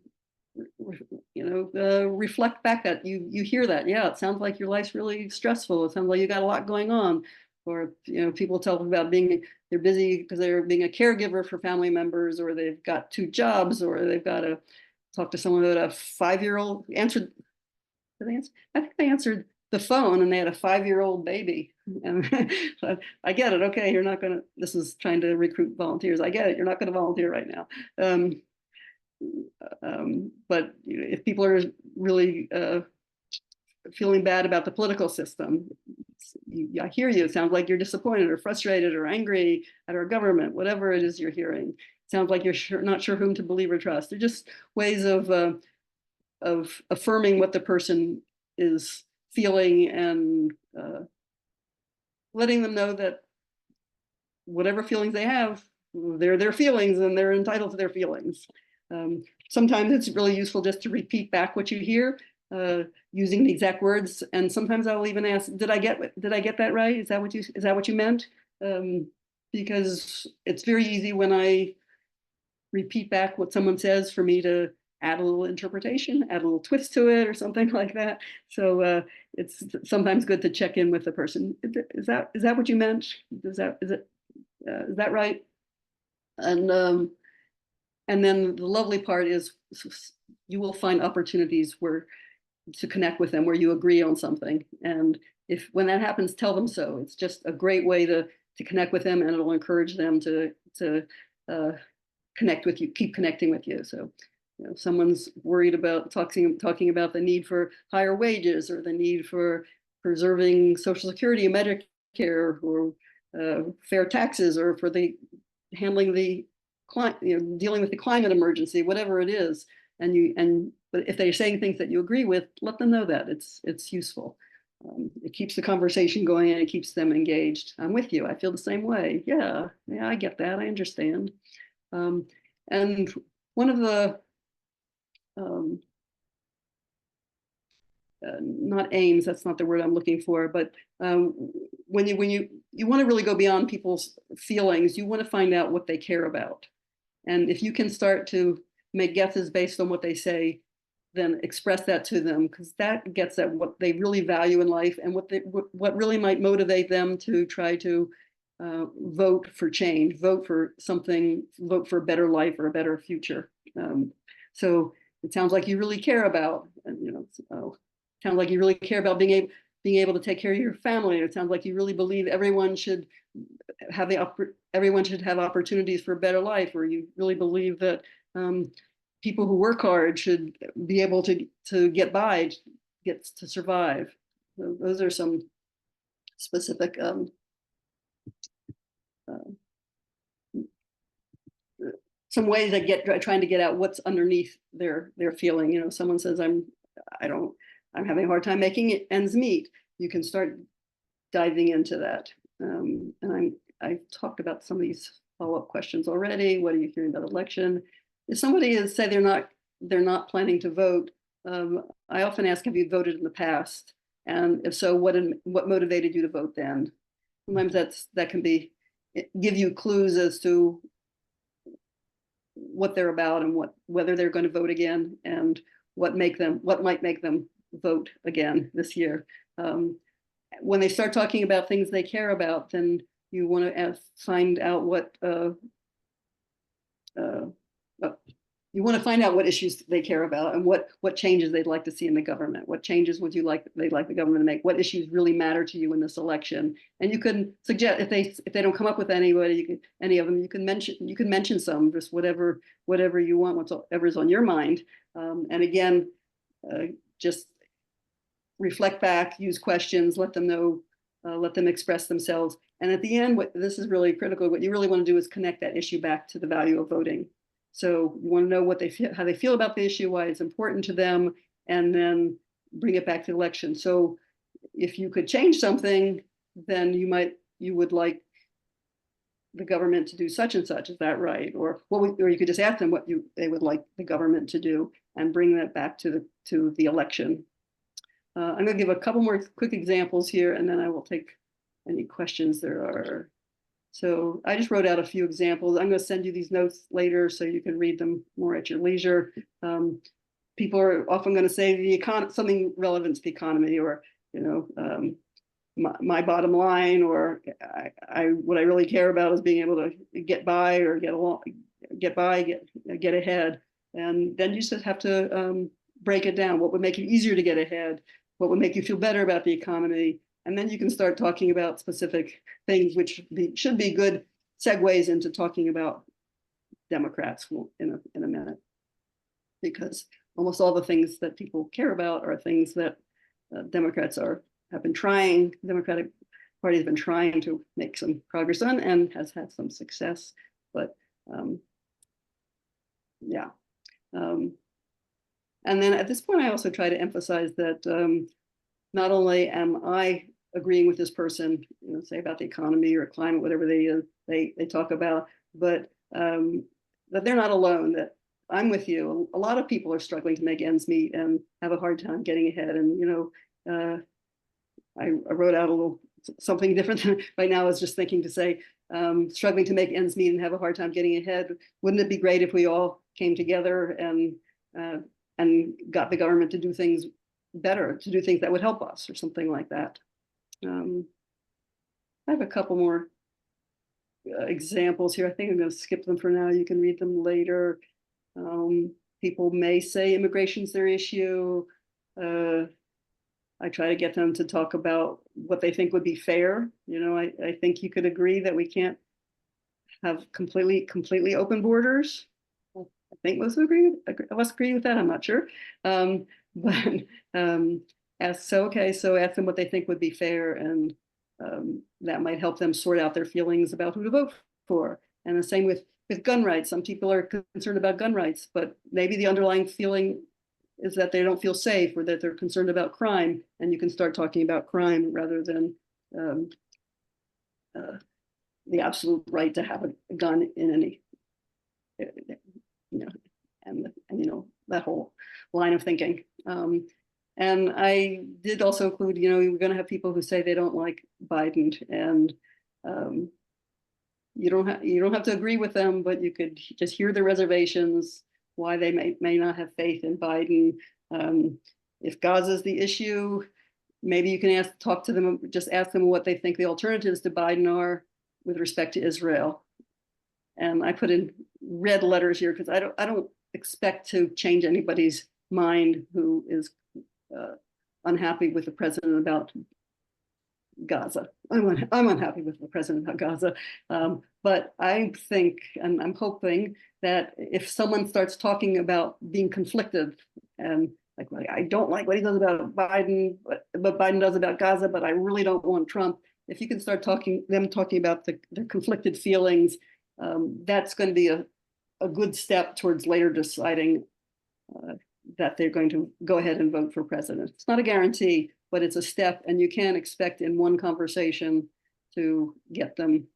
reflect back that you hear that. Yeah, it sounds like your life's really stressful. It sounds like you got a lot going on. Or, people tell them about they're busy because they're being a caregiver for family members, or they've got 2 jobs, or they've got to talk to someone about a 5-year-old answered. Did they answer? I think they answered the phone and they had a 5-year-old baby. And I get it. Okay, you're not gonna. This is trying to recruit volunteers. I get it. You're not going to volunteer right now. But if people are really feeling bad about the political system, I hear you. It sounds like you're disappointed or frustrated or angry at our government, whatever it is you're hearing. It sounds like you're not sure whom to believe or trust. They're just ways of affirming what the person is feeling and letting them know that whatever feelings they have, they're their feelings and they're entitled to their feelings. Sometimes it's really useful just to repeat back what you hear, using the exact words. And sometimes I'll even ask, did I get that right? Is that what you meant? Because it's very easy when I repeat back what someone says for me to add a little interpretation, add a little twist to it or something like that. So it's sometimes good to check in with the person. Is that what you meant? Is that right? And then the lovely part is you will find opportunities to connect with them where you agree on something. And when that happens, tell them so. It's just a great way to connect with them, and it'll encourage them to connect with you, keep connecting with you. So, if someone's worried about talking about the need for higher wages or the need for preserving Social Security and Medicare, or fair taxes, or for handling the dealing with the climate emergency, whatever it is, but if they're saying things that you agree with, let them know that it's useful. It keeps the conversation going and it keeps them engaged. I'm with you. I feel the same way. Yeah, I get that. I understand. And one of the not aims, that's not the word I'm looking for, but when you want to really go beyond people's feelings, you want to find out what they care about. And if you can start to make guesses based on what they say, then express that to them, because that gets at what they really value in life and what really might motivate them to try to vote for change, vote for something, vote for a better life or a better future. So it sounds like you really care about, sounds like you really care about being able to take care of your family. It sounds like you really believe everyone should have opportunities for a better life, or you really believe that people who work hard should be able to get by, get to survive. So those are some specific some ways that trying to get out what's underneath their feeling. Someone says I'm having a hard time making ends meet. You can start diving into that. And I've talked about some of these follow-up questions already. What are you hearing about election? If somebody is say they're not planning to vote, I often ask, have you voted in the past? And if so, what motivated you to vote then? Sometimes that can give you clues as to what they're about and whether they're going to vote again, and what might make them vote again this year. When they start talking about things they care about, then you want to find out what issues they care about, and what changes they'd like to see in the government. What changes they'd like the government to make? What issues really matter to you in this election? And you can suggest, if they don't come up with any of them, you can mention some, just whatever you want, whatever's on your mind. And again, just reflect back, use questions, let them know, let them express themselves. And at the end, this is really critical. What you really want to do is connect that issue back to the value of voting. So you want to know how they feel about the issue, why it's important to them, and then bring it back to the election. So if you could change something, then you would like the government to do such and such. Is that right? Or you could just ask them what they would like the government to do, and bring that back to the election. I'm going to give a couple more quick examples here, and then I will take any questions there are. So I just wrote out a few examples. I'm going to send you these notes later so you can read them more at your leisure. people are often going to say something relevant to the economy, or, you know, my bottom line, or what I really care about is being able to get by or get ahead. And then you just have to break it down. What would make it easier to get ahead? What would make you feel better about the economy? And then you can start talking about specific things, which should be good segues into talking about Democrats in a minute, because almost all the things that people care about are things that Democrats have been trying. The Democratic Party has been trying to make some progress on and has had some success, but yeah. And then at this point, I also try to emphasize that not only am I agreeing with this person, you know, say about the economy or climate, whatever they talk about, but that they're not alone, that I'm with you. A lot of people are struggling to make ends meet and have a hard time getting ahead. And, you know, I wrote out a little something different than right now. I was just thinking to say, struggling to make ends meet and have a hard time getting ahead. Wouldn't it be great if we all came together and got the government to do things better, to do things that would help us, or something like that. I have a couple more examples here. I think I'm going to skip them for now. You can read them later. People may say immigration's their issue. I try to get them to talk about what they think would be fair. You know, I think you could agree that we can't have completely open borders. I think most agree with that. I'm not sure. But so ask them what they think would be fair, and that might help them sort out their feelings about who to vote for. And the same with gun rights. Some people are concerned about gun rights, but maybe the underlying feeling is that they don't feel safe, or that they're concerned about crime, and you can start talking about crime rather than the absolute right to have a gun in any, you know, and you know, that whole line of thinking. And I did also include, you know, we're going to have people who say they don't like Biden, and you don't have to agree with them, but you could just hear the reservations, why they may not have faith in Biden. If Gaza is the issue, maybe you can talk to them, just ask them what they think the alternatives to Biden are with respect to Israel. And I put in red letters here because I don't expect to change anybody's mind who is unhappy with the president about Gaza. I'm unhappy with the president about Gaza, but I think, and I'm hoping, that if someone starts talking about being conflicted and like I don't like what he does about Biden, but Biden does about Gaza, but I really don't want Trump. If you can start talking about their conflicted feelings, that's going to be a good step towards later deciding that they're going to go ahead and vote for president. It's not a guarantee, but it's a step, and you can expect in one conversation to get them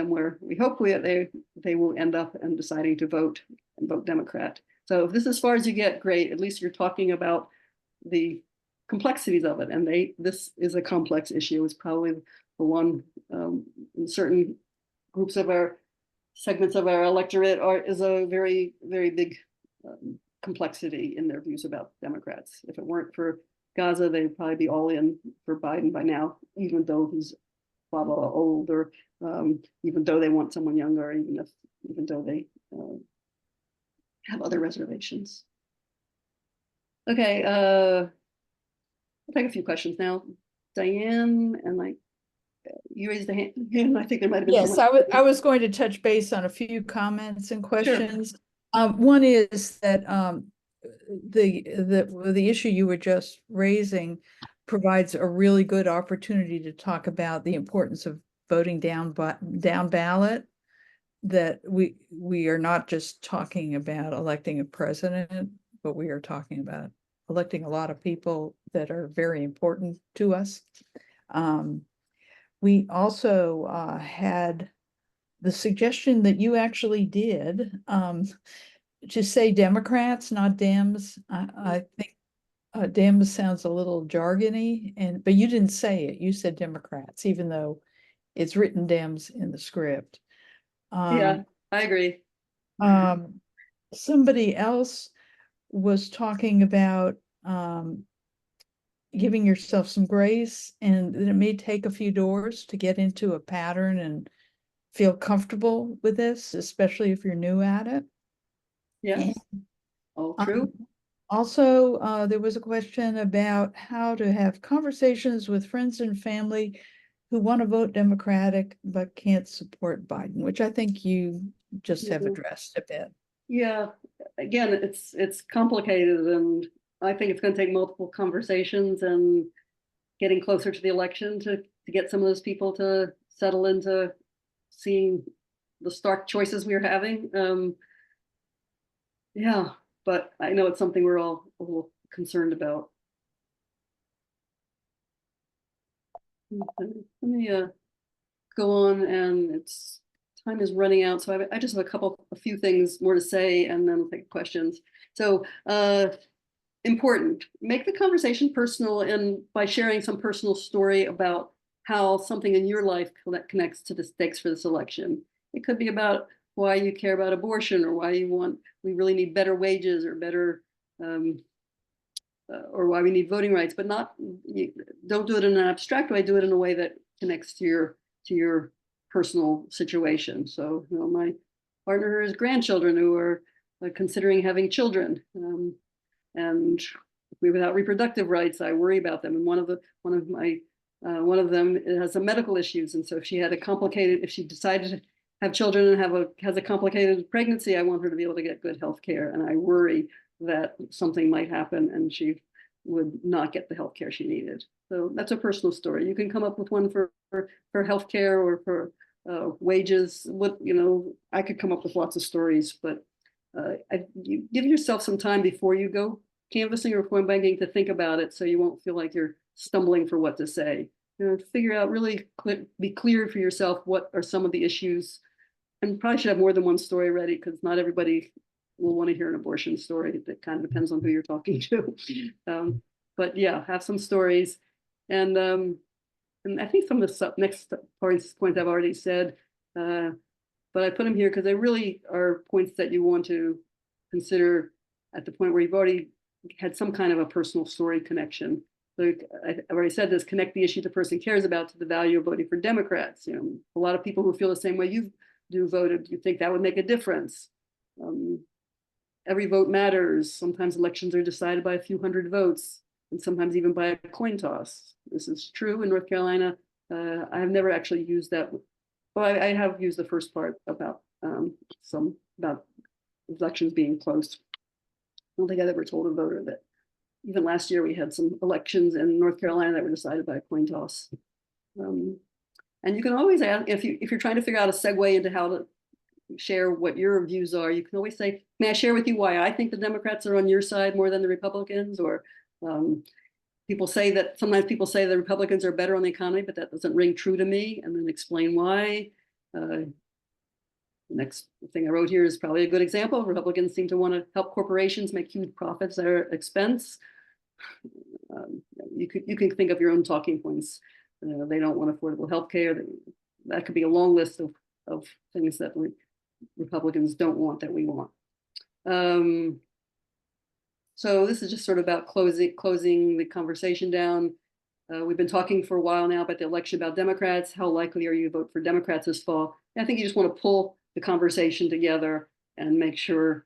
where we hope they will end up and deciding to vote Democrat. So if this is as far as you get, great. At least you're talking about the complexities of it, and this is a complex issue. It's probably the one in certain groups of our segments of our electorate is a very, very big complexity in their views about Democrats. If it weren't for Gaza, they'd probably be all in for Biden by now, even though he's blah blah old, or even though they want someone younger, even though they have other reservations. Okay, I'll take a few questions now. Diane, and you raised the hand. I think there might have been. Yes, I was going to touch base on a few comments and questions. Sure. One is that the issue you were just raising provides a really good opportunity to talk about the importance of voting down ballot. That we are not just talking about electing a president, but we are talking about electing a lot of people that are very important to us. We also had the suggestion that you actually did to say Democrats, not Dems. I think Dems sounds a little jargony, but you didn't say it. You said Democrats, even though it's written Dems in the script. Yeah, I agree. Somebody else was talking about giving yourself some grace, and that it may take a few doors to get into a pattern and feel comfortable with this, especially if you're new at it. Yes, all true. Also, there was a question about how to have conversations with friends and family who want to vote Democratic but can't support Biden, which I think you just have Mhm. addressed a bit. Yeah, again, it's complicated, and I think it's going to take multiple conversations and getting closer to the election to get some of those people to settle into seeing the stark choices we're having. Yeah, but I know it's something we're all a little concerned about. Okay, let me go on, and it's time is running out, so I just have a few things more to say, and then we'll take questions. So important, make the conversation personal, and by sharing some personal story about how something in your life connects to the stakes for this election. It could be about why you care about abortion, or why we really need better wages, or better or why we need voting rights, but don't do it in an abstract way. Do it in a way that connects to your personal situation. So, my partner has grandchildren who are considering having children, and without reproductive rights, I worry about them. And one of them has some medical issues, and so if she decided to have children and has a complicated pregnancy, I want her to be able to get good health care, and I worry that something might happen and she would not get the health care she needed. So that's a personal story. You can come up with one for health care, or for wages. I could come up with lots of stories, but you give yourself some time before you go canvassing or coin banking to think about it, so you won't feel like you're stumbling for what to say. Figure out, really be clear for yourself what are some of the issues, and probably should have more than one story ready, because not everybody will want to hear an abortion story. That kind of depends on who you're talking to. But yeah, have some stories, and I think some of the next points I've already said, but I put them here because they really are points that you want to consider at the point where you've already had some kind of a personal story connection. So I've already said this: connect the issue the person cares about to the value of voting for Democrats. A lot of people who feel the same way you do voted. You think that would make a difference. Every vote matters. Sometimes elections are decided by a few hundred votes, and sometimes even by a coin toss. This is true in North Carolina. I have never actually used that. Well, I have used the first part about elections being close. I don't think I've ever told a voter that even last year we had some elections in North Carolina that were decided by a coin toss. And you can always ask, if you're trying to figure out a segue into how to share what your views are, you can always say, may I share with you why I think the Democrats are on your side more than the Republicans? Or sometimes people say the Republicans are better on the economy, but that doesn't ring true to me, and then explain why. The next thing I wrote here is probably a good example. Republicans seem to want to help corporations make huge profits at their expense. You can think of your own talking points. They don't want affordable health care. That could be a long list of things that Republicans don't want that we want. So this is just sort of about closing the conversation down. We've been talking for a while now about the election, about Democrats. How likely are you to vote for Democrats this fall? And I think you just want to pull the conversation together and make sure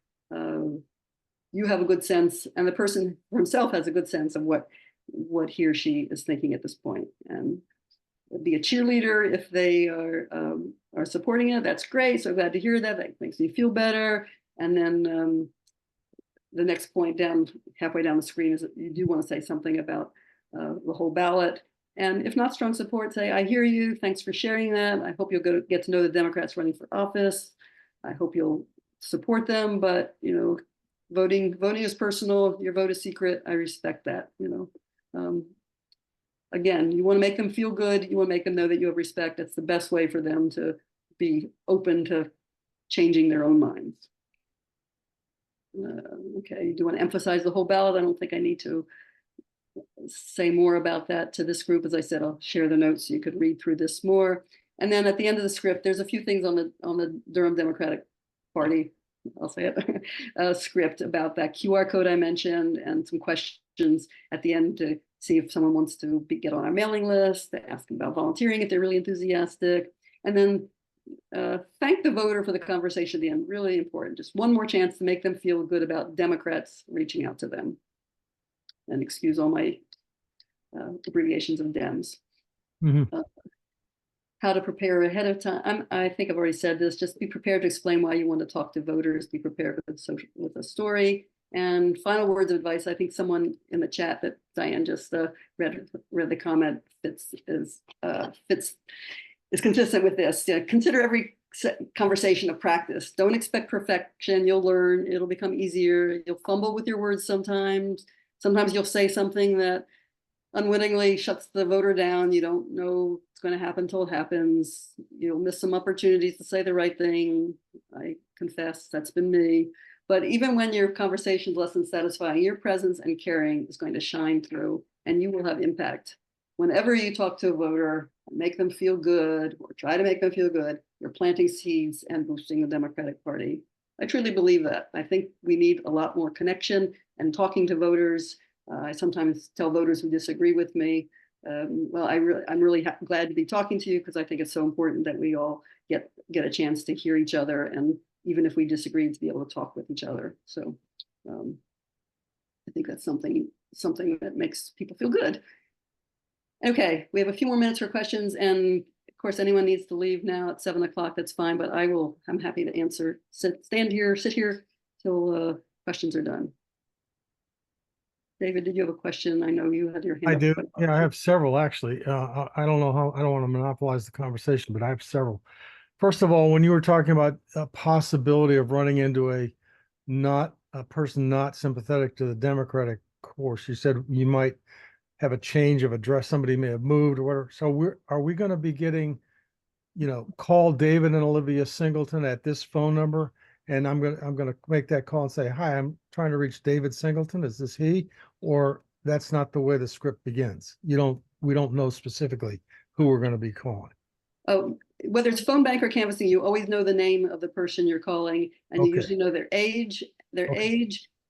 you have a good sense, and the person himself has a good sense of what he or she is thinking at this point. And be a cheerleader if they are supporting it. That's great. So glad to hear that. That makes me feel better. And then the next point halfway down the screen is that you do want to say something about the whole ballot. And if not strong support, say, I hear you. Thanks for sharing that. I hope you'll get to know the Democrats running for office. I hope you'll support them. But, voting is personal. Your vote is secret. I respect that. Again, you want to make them feel good. You want to make them know that you have respect. That's the best way for them to be open to changing their own minds. Okay, you do want to emphasize the whole ballot. I don't think I need to say more about that to this group. As I said, I'll share the notes so you could read through this more. And then at the end of the script, there's a few things on the Durham Democratic Party I'll say it, script about that QR code I mentioned and some questions at the end to see if someone wants to get on our mailing list, to ask them about volunteering if they're really enthusiastic, and then thank the voter for the conversation at the end. Really important. Just one more chance to make them feel good about Democrats reaching out to them. And excuse all my abbreviations of Dems. Mhm. How to prepare ahead of time. I think I've already said this. Just be prepared to explain why you want to talk to voters. Be prepared with a story. And final words of advice. I think someone in the chat that Diane just read the comment is consistent with this. Consider every conversation a practice. Don't expect perfection. You'll learn. It'll become easier. You'll fumble with your words sometimes. Sometimes you'll say something that unwittingly shuts the voter down. You don't know what's going to happen until it happens. You'll miss some opportunities to say the right thing. I confess that's been me. But even when your conversation is less than satisfying, your presence and caring is going to shine through, and you will have impact. Whenever you talk to a voter, make them feel good, or try to make them feel good, you're planting seeds and boosting the Democratic Party. I truly believe that. I think we need a lot more connection and talking to voters. I sometimes tell voters who disagree with me, well, I'm really glad to be talking to you because I think it's so important that we all get a chance to hear each other, and even if we disagree, to be able to talk with each other. So I think that's something that makes people feel good. Okay, we have a few more minutes for questions, and of course, anyone needs to leave now at 7 o'clock, that's fine, but I'm happy to answer. Sit here till questions are done. David, did you have a question? I know you had your hand I up. do. Yeah, I have several actually. I don't know how, I don't want to monopolize the conversation, but I have several. First of all, when you were talking about a possibility of running into a person not sympathetic to the Democratic course, you said you might have a change of address. Somebody may have moved or whatever. So are we going to be getting, call David and Olivia Singleton at this phone number? And I'm going to make that call and say, hi, I'm trying to reach David Singleton. Is this he? Or that's not the way the script begins. We don't know specifically who we're going to be calling. Oh, whether it's phone bank or canvassing, you always know the name of the person you're calling, and you usually know their age,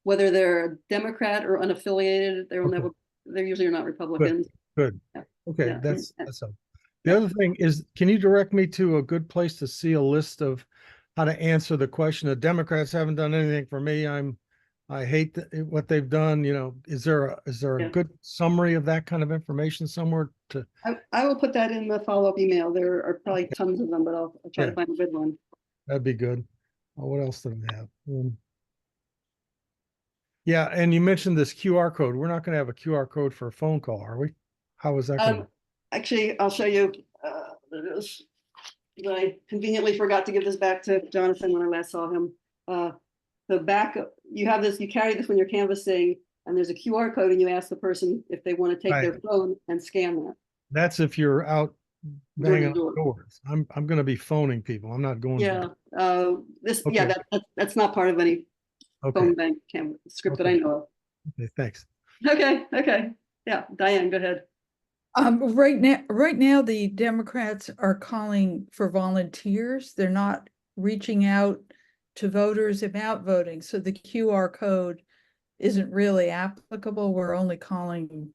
whether they're a Democrat or unaffiliated. They usually are not Republicans. Good. Yeah. Okay, Yeah. that's all. The other thing is, can you direct me to a good place to see a list of how to answer the question? The Democrats haven't done anything for me. I hate what they've done. Is there a good summary of that kind of information somewhere to? I will put that in the follow-up email. There are probably tons of them, but I'll try to find a good one. That'd be good. What else did I have? Yeah, and you mentioned this QR code. We're not going to have a QR code for a phone call, are we? How is that going? Actually, I'll show you. I conveniently forgot to give this back to Jonathan when I last saw him. The back, you carry this when you're canvassing, and there's a QR code, and you ask the person if they want to take their phone and scan that. That's if you're out banging on door. doors. I'm going to be phoning people. I'm not going. Yeah. Okay. That's not part of any phone bank script that I know of. Okay, thanks. Okay. Yeah, Diane, go ahead. Right now, the Democrats are calling for volunteers. They're not reaching out to voters about voting. So the QR code isn't really applicable. We're only calling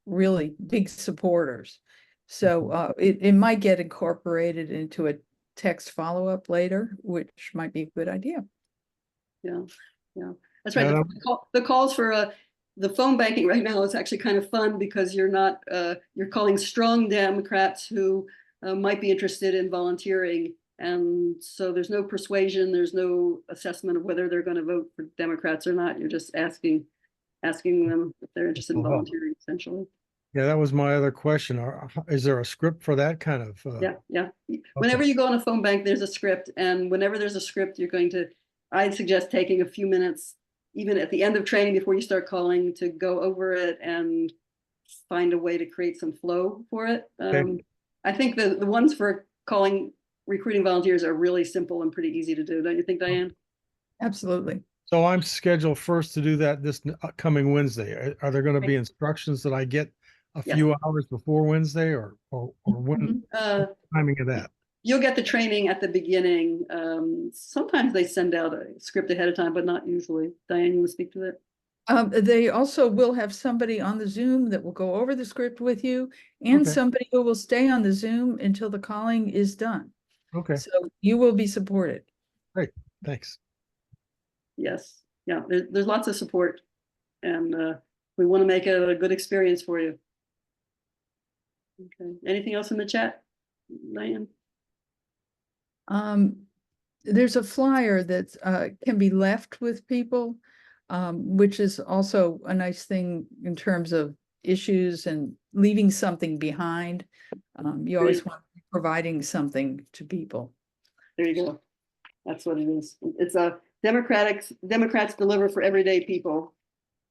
really big supporters. So it might get incorporated into a text follow-up later, which might be a good idea. Yeah, that's right. The calls for the phone banking right now is actually kind of fun because you're calling strong Democrats who might be interested in volunteering. And so there's no persuasion, there's no assessment of whether they're going to vote for Democrats or not. You're just asking them if they're interested in volunteering, essentially. Yeah, that was my other question. Is there a script for that kind of? Yeah. Whenever you go on a phone bank, there's a script. And whenever there's a script, I'd suggest taking a few minutes, even at the end of training before you start calling, to go over it and find a way to create some flow for it. I think the ones for recruiting volunteers are really simple and pretty easy to do. Don't you think, Diane? Absolutely. So I'm scheduled first to do that this coming Wednesday. Are there going to be instructions that I get a few hours before Wednesday, or when timing of that? you'll get the training at the beginning. Sometimes they send out a script ahead of time, but not usually. Diane, you want to speak to that? They also will have somebody on the Zoom that will go over the script with you, and Okay. somebody who will stay on the Zoom until the calling is done. Okay, So you will be supported. great, thanks. Yes. Yeah, there's lots of support, and we want to make it a good experience for you. Okay. Anything else in the chat, Diane? There's a flyer that can be left with people, which is also a nice thing in terms of issues and leaving something behind. You always want to be providing something to people. There you go. That's what it is. It's a Democrats deliver for everyday people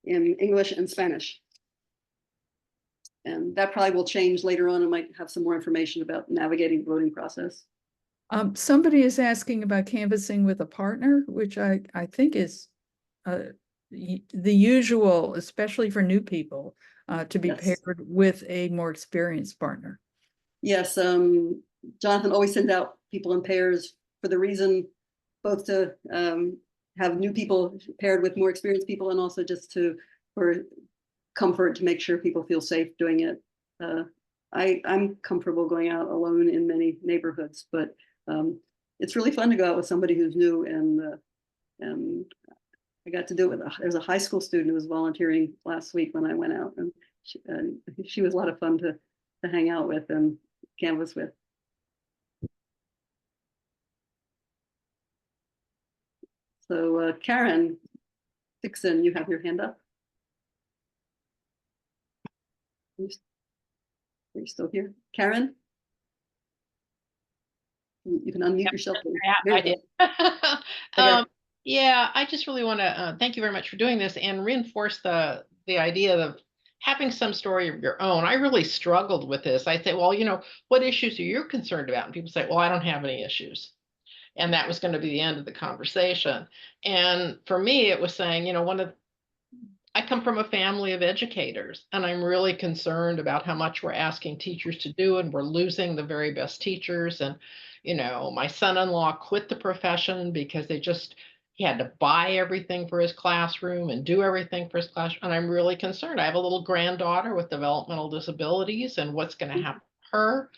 in English and Spanish. And that probably will change later on. I might have some more information about navigating the voting process. Somebody is asking about canvassing with a partner, which I think is the usual, especially for new people, to be Yes. paired with a more experienced partner. Yes, Jonathan always sends out people in pairs for the reason both to have new people paired with more experienced people, and also just for comfort, to make sure people feel safe doing it. I'm comfortable going out alone in many neighborhoods, but it's really fun to go out with somebody who's new, and I got to do it with there's a high school student who was volunteering last week when I went out, and she was a lot of fun to hang out with and canvas with. So Karen Dixon, you have your hand up. Are you still here? Karen? You can unmute yourself. Yeah, I did. Yeah, I just really want to thank you very much for doing this and reinforce the idea of having some story of your own. I really struggled with this. I say, well, what issues are you concerned about? And people say, well, I don't have any issues. And that was going to be the end of the conversation. And for me, it was saying, I come from a family of educators, and I'm really concerned about how much we're asking teachers to do, and we're losing the very best teachers. And, my son-in-law quit the profession because he had to buy everything for his classroom and do everything for his classroom. And I'm really concerned. I have a little granddaughter with developmental disabilities, and what's going to happen to her?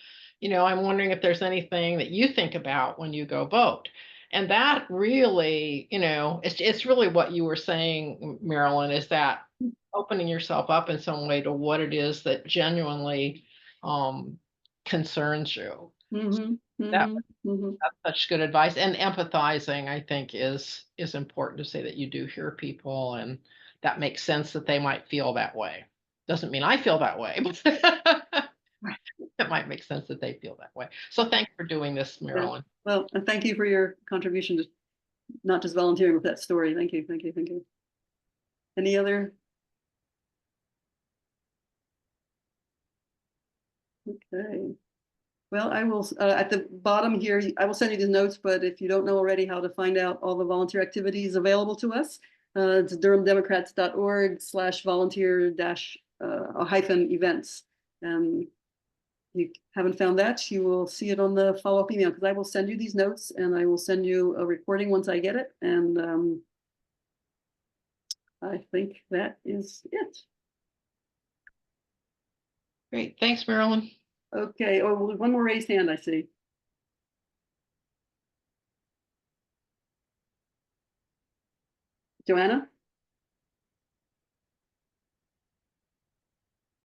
I'm wondering if there's anything that you think about when you go vote. And that really, it's really what you were saying, Marilyn, is that opening yourself up in some way to what it is that genuinely concerns you. That's such good advice. And empathizing, I think, is important to say that you do hear people, and that makes sense that they might feel that way. Doesn't mean I feel that way, but it might make sense that they feel that way. So thanks for doing this, Marilyn. Well, and thank you for your contribution to not just volunteering with that story. Thank you, thank you, thank you. Any other? Okay. Well, I will, at the bottom here, I will send you the notes, but if you don't know already how to find out all the volunteer activities available to us, it's durhamdemocrats.org/volunteer-events. You haven't found that, you will see it on the follow-up email, because I will send you these notes, and I will send you a recording once I get it. And I think that is it. Great. Thanks, Marilyn. Okay. Oh, one more raised hand, I see. Joanna?